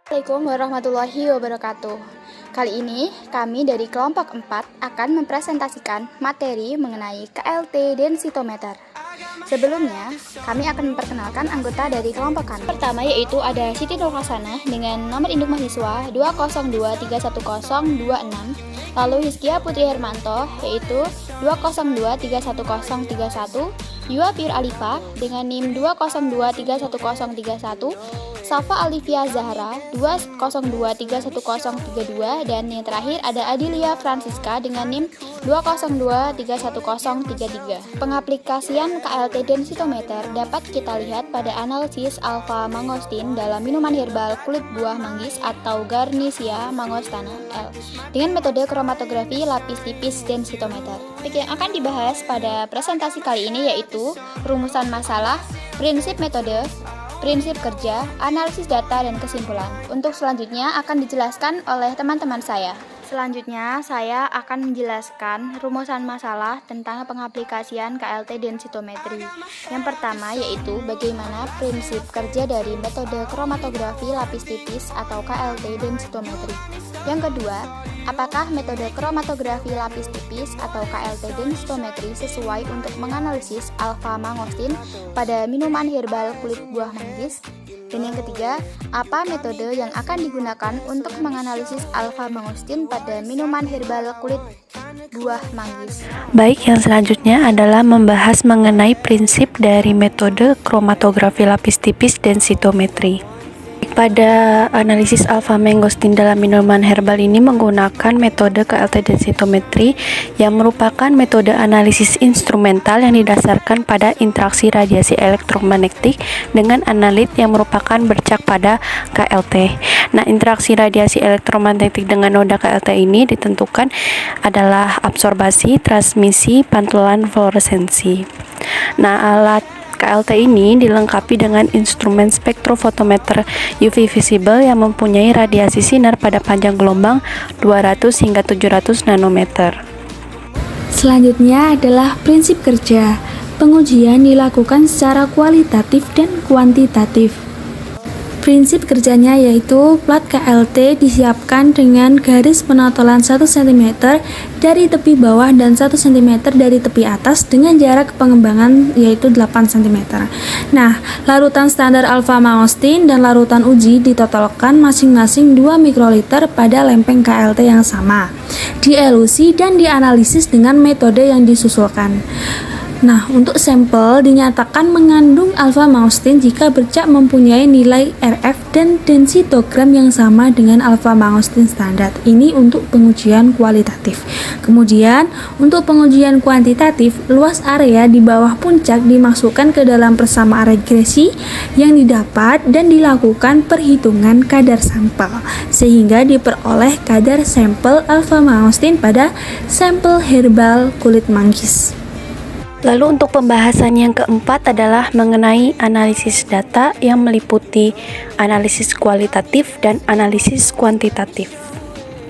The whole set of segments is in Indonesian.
Assalamualaikum warahmatullahi wabarakatuh. Kali ini kami dari kelompok 4 akan mempresentasikan materi mengenai KLT densitometer. Sebelumnya, kami akan memperkenalkan anggota dari kelompok kami. Pertama yaitu ada Siti Nurhasana dengan nomor induk mahasiswa 202311026, lalu Hizkia Putri Hermanto yaitu 202311031, Yua Pure Alifa dengan NIM 202311031, Safa Alivia Zahra 202311032, dan yang terakhir ada Adilia Francisca dengan NIM 202311033. Pengaplikasian KLT densitometer dapat kita lihat pada analisis alfa mangostin dalam minuman herbal kulit buah manggis atau Garnicia mangostana L dengan metode kromatografi lapis tipis densitometer. Topik yang akan dibahas pada presentasi kali ini yaitu rumusan masalah, prinsip metode, prinsip kerja, analisis data, dan kesimpulan. Untuk selanjutnya akan dijelaskan oleh teman-teman saya. Selanjutnya saya akan menjelaskan rumusan masalah tentang pengaplikasian KLT densitometri. Yang pertama yaitu bagaimana prinsip kerja dari metode kromatografi lapis tipis atau KLT densitometri. Yang kedua, apakah metode kromatografi lapis tipis atau KLT densitometri sesuai untuk menganalisis alfa mangostin pada minuman herbal kulit buah manggis? Dan yang ketiga, apa metode yang akan digunakan untuk menganalisis alfa mangostin pada minuman herbal kulit buah manggis? Baik, yang selanjutnya adalah membahas mengenai prinsip dari metode kromatografi lapis tipis densitometri. Pada analisis alfa mangostin dalam minuman herbal ini menggunakan metode KLT densitometri yang merupakan metode analisis instrumental yang didasarkan pada interaksi radiasi elektromagnetik dengan analit yang merupakan bercak pada KLT. Nah, interaksi radiasi elektromagnetik dengan noda KLT ini ditentukan adalah absorbasi, transmisi, pantulan, fluoresensi. Nah, alat KLT ini dilengkapi dengan instrumen spektrofotometer UV visible yang mempunyai radiasi sinar pada panjang gelombang 200 hingga 700 nanometer. Selanjutnya adalah prinsip kerja. Pengujian dilakukan secara kualitatif dan kuantitatif. Prinsip kerjanya yaitu plat KLT disiapkan dengan garis penotolan 1 cm dari tepi bawah dan 1 cm dari tepi atas dengan jarak pengembangan yaitu 8 cm. Nah, larutan standar alfa mangostin dan larutan uji ditotolkan masing-masing 2 mikroliter pada lempeng KLT yang sama, dielusi dan dianalisis dengan metode yang disusulkan. Nah, untuk sampel dinyatakan mengandung alfa mangostin jika bercak mempunyai nilai RF dan densitogram yang sama dengan alfa mangostin standar. Ini untuk pengujian kualitatif. Kemudian, untuk pengujian kuantitatif, luas area di bawah puncak dimasukkan ke dalam persamaan regresi yang didapat dan dilakukan perhitungan kadar sampel sehingga diperoleh kadar sampel alfa mangostin pada sampel herbal kulit manggis. Lalu untuk pembahasan yang keempat adalah mengenai analisis data yang meliputi analisis kualitatif dan analisis kuantitatif.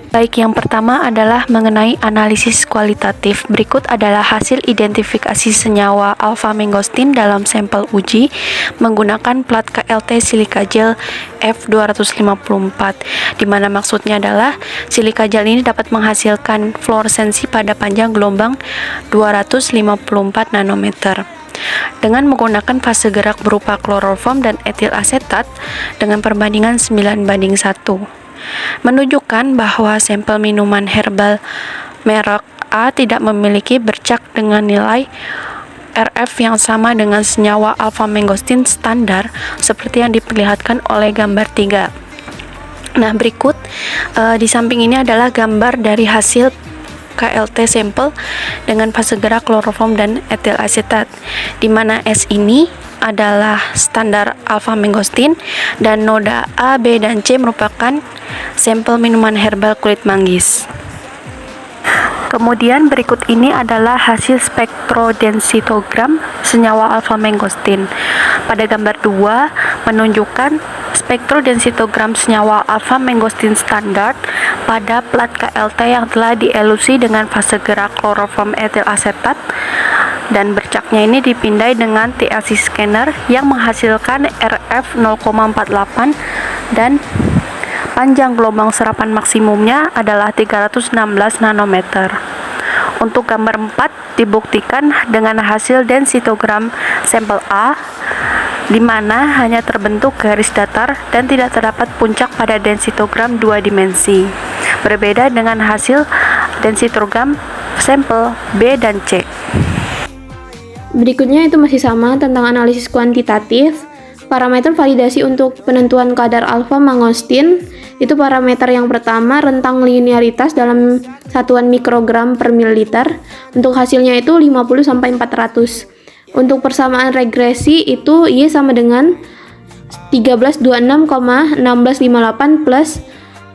Baik, yang pertama adalah mengenai analisis kualitatif. Berikut adalah hasil identifikasi senyawa alfa mangostin dalam sampel uji menggunakan plat KLT silika gel F254, di mana maksudnya adalah silika gel ini dapat menghasilkan fluoresensi pada panjang gelombang 254 nanometer. Dengan menggunakan fase gerak berupa kloroform dan etil asetat dengan perbandingan 9:1. Menunjukkan bahwa sampel minuman herbal merek A tidak memiliki bercak dengan nilai RF yang sama dengan senyawa alfa mangostin standar seperti yang diperlihatkan oleh gambar 3. Nah, berikut di samping ini adalah gambar dari hasil KLT sampel dengan fase gerak kloroform dan etil asetat, di mana S ini adalah standar alfa mangostin dan noda A, B, dan C merupakan sampel minuman herbal kulit manggis. Kemudian berikut ini adalah hasil spektrodensitogram senyawa alfa mangostin. Pada gambar 2 menunjukkan spektrodensitogram senyawa alfa mangostin standar pada plat KLT yang telah dielusi dengan fase gerak kloroform etil asetat, dan bercaknya ini dipindai dengan TLC scanner yang menghasilkan RF 0,48 dan Panjang gelombang serapan maksimumnya adalah 316 nanometer. Untuk gambar 4 dibuktikan dengan hasil densitogram sampel A, di mana hanya terbentuk garis datar dan tidak terdapat puncak pada densitogram 2 dimensi. Berbeda dengan hasil densitogram sampel B dan C. Berikutnya itu masih sama tentang analisis kuantitatif. Parameter validasi untuk penentuan kadar alfa-mangostin itu parameter yang pertama rentang linearitas dalam satuan mikrogram per mililiter. Untuk hasilnya itu 50 sampai 400. Untuk persamaan regresi itu Y sama dengan 1326,1658 plus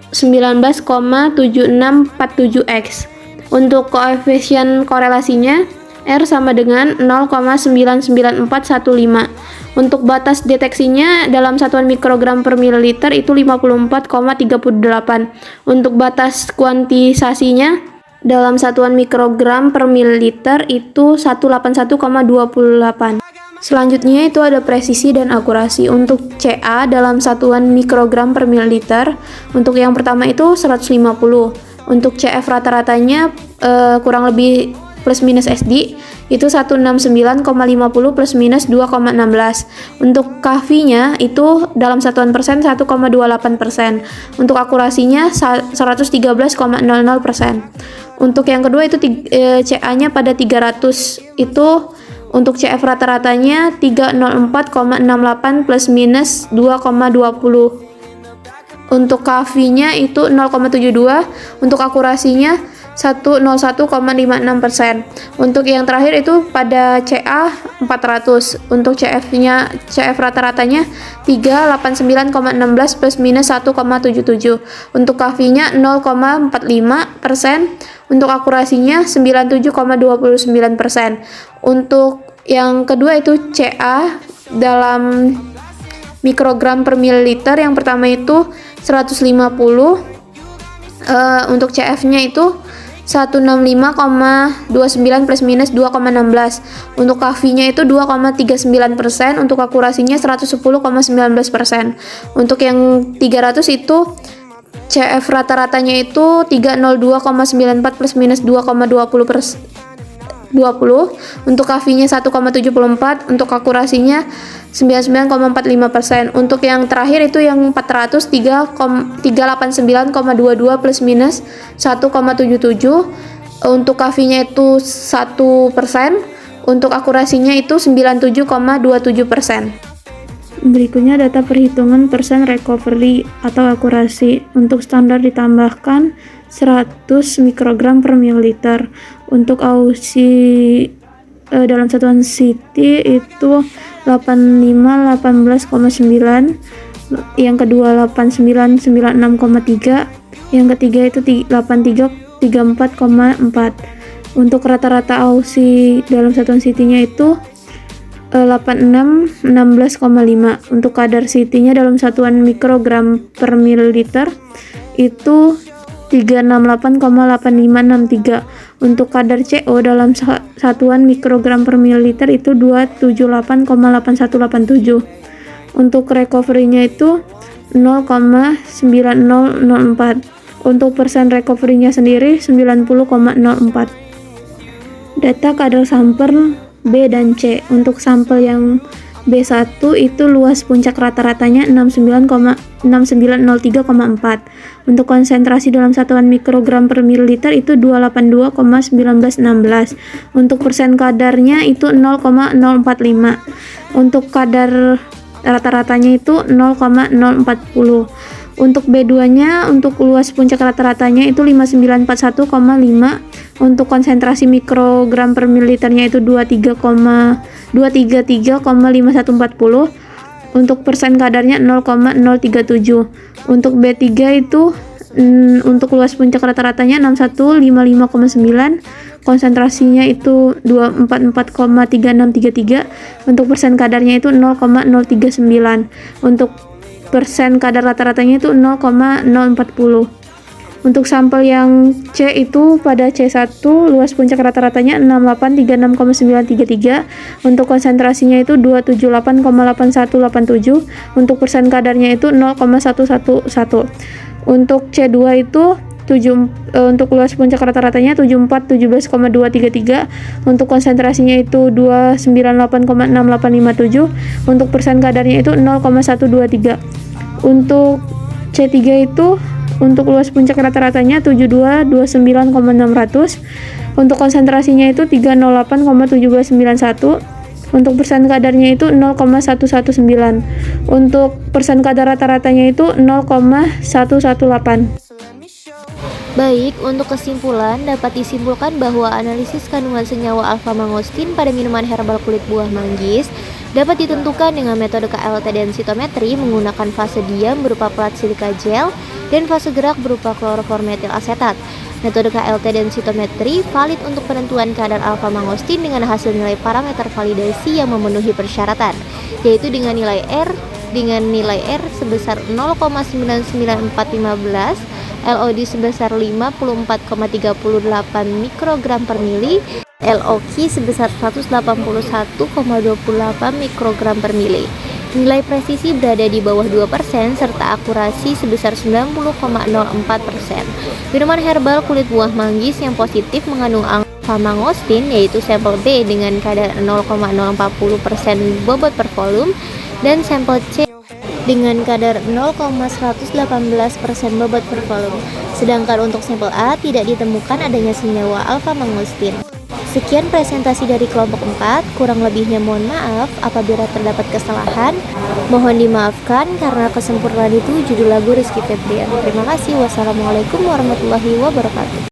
19,7647X. Untuk koefisien korelasinya R sama dengan 0,99415. Untuk batas deteksinya dalam satuan mikrogram per mililiter itu 54,38. Untuk batas kuantisasinya dalam satuan mikrogram per mililiter itu 181,28. Selanjutnya itu ada presisi dan akurasi. Untuk CA dalam satuan mikrogram per mililiter, untuk yang pertama itu 150. Untuk CF rata-ratanya kurang lebih plus minus SD itu 169,50 plus minus 2,16. Untuk KV-nya itu dalam satuan persen 1,28%. Untuk akurasinya 113,00%. Untuk yang kedua itu CA-nya pada 300 itu untuk CF rata-ratanya 304,68 plus minus 2,20. Untuk KV-nya itu 0,72. Untuk akurasinya 101,56%. Untuk yang terakhir itu pada CA 400. Untuk CF rata-ratanya 389,16 plus minus 1,77. Untuk KV-nya 0,45%. Untuk akurasinya 97,29%. Untuk yang kedua itu CA dalam mikrogram per mililiter, yang pertama itu 150. Untuk CF-nya itu 165,29 plus minus 2,16. Untuk KV-nya itu 2,39%. Untuk akurasinya 110,19%. Untuk yang 300 itu CF rata-ratanya itu 302,94 plus minus 2,20. Untuk KV-nya 1,74. Untuk akurasinya 99,45%. Untuk yang terakhir itu yang 400 389,22 plus minus 1,77. Untuk KV-nya itu 1%. Untuk akurasinya itu 97,27%. Berikutnya data perhitungan persen recovery atau akurasi. Untuk standar ditambahkan 100 mikrogram per mililiter. Untuk AUSI dalam satuan CT itu 8518,9, yang kedua 8996,3, yang ketiga itu 8334,4. Untuk rata-rata AUSI dalam satuan CT-nya itu 8616,5. Untuk kadar CT-nya dalam satuan mikrogram per mililiter itu 368,8563. Untuk kadar CO dalam satuan mikrogram per mililiter itu 278,8187. Untuk recovery-nya itu 0,9004. Untuk persen recovery-nya sendiri 90,04. Data kadar sampel B dan C. Untuk sampel yang B1 itu luas puncak rata-ratanya 6903,4. Untuk konsentrasi dalam satuan mikrogram per mililiter itu 282,1916. Untuk persen kadarnya itu 0,045. Untuk kadar rata-ratanya itu 0,040. Untuk B2-nya untuk luas puncak rata-ratanya itu 5941,5. Untuk konsentrasi mikrogram per mililiternya itu 233,5140. Untuk persen kadarnya 0,037. Untuk B3 itu untuk luas puncak rata-ratanya 6155,9. Konsentrasinya itu 244,3633. Untuk persen kadarnya itu 0,039. Untuk persen kadar rata-ratanya itu 0,040. Untuk sampel yang C itu pada C1 luas puncak rata-ratanya 6836,933, untuk konsentrasinya itu 278,8187, untuk persen kadarnya itu 0,111. Untuk C2 itu untuk luas puncak rata-ratanya 7417,233, untuk konsentrasinya itu 298,6857, untuk persen kadarnya itu 0,123. Untuk C3 itu untuk luas puncak rata-ratanya 7229,600, untuk konsentrasinya itu 308,1791, untuk persen kadarnya itu 0,119, untuk persen kadar rata-ratanya itu 0,118. Baik, untuk kesimpulan dapat disimpulkan bahwa analisis kandungan senyawa alfa-mangostin pada minuman herbal kulit buah manggis dapat ditentukan dengan metode KLT densitometri menggunakan fase diam berupa plat silika gel dan fase gerak berupa kloroformetil asetat. Metode KLT densitometri valid untuk penentuan kadar alfa-mangostin dengan hasil nilai parameter validasi yang memenuhi persyaratan, yaitu dengan nilai R sebesar 0,99415, LOD sebesar 54,38 mikrogram per mili, LOQ sebesar 181,28 mikrogram per mili. Nilai presisi berada di bawah 2% serta akurasi sebesar 90,04%. Minuman herbal kulit buah manggis yang positif mengandung alfa-mangostin yaitu sampel B dengan kadar 0,040% bobot per volume dan sampel C dengan kadar 0,118% bobot per volume. Sedangkan untuk sampel A tidak ditemukan adanya senyawa alfa-mangostin. Sekian presentasi dari kelompok 4, kurang lebihnya mohon maaf apabila terdapat kesalahan. Mohon dimaafkan karena kesempurnaan itu judul lagu Rizky Febrian. Terima kasih. Wassalamualaikum warahmatullahi wabarakatuh.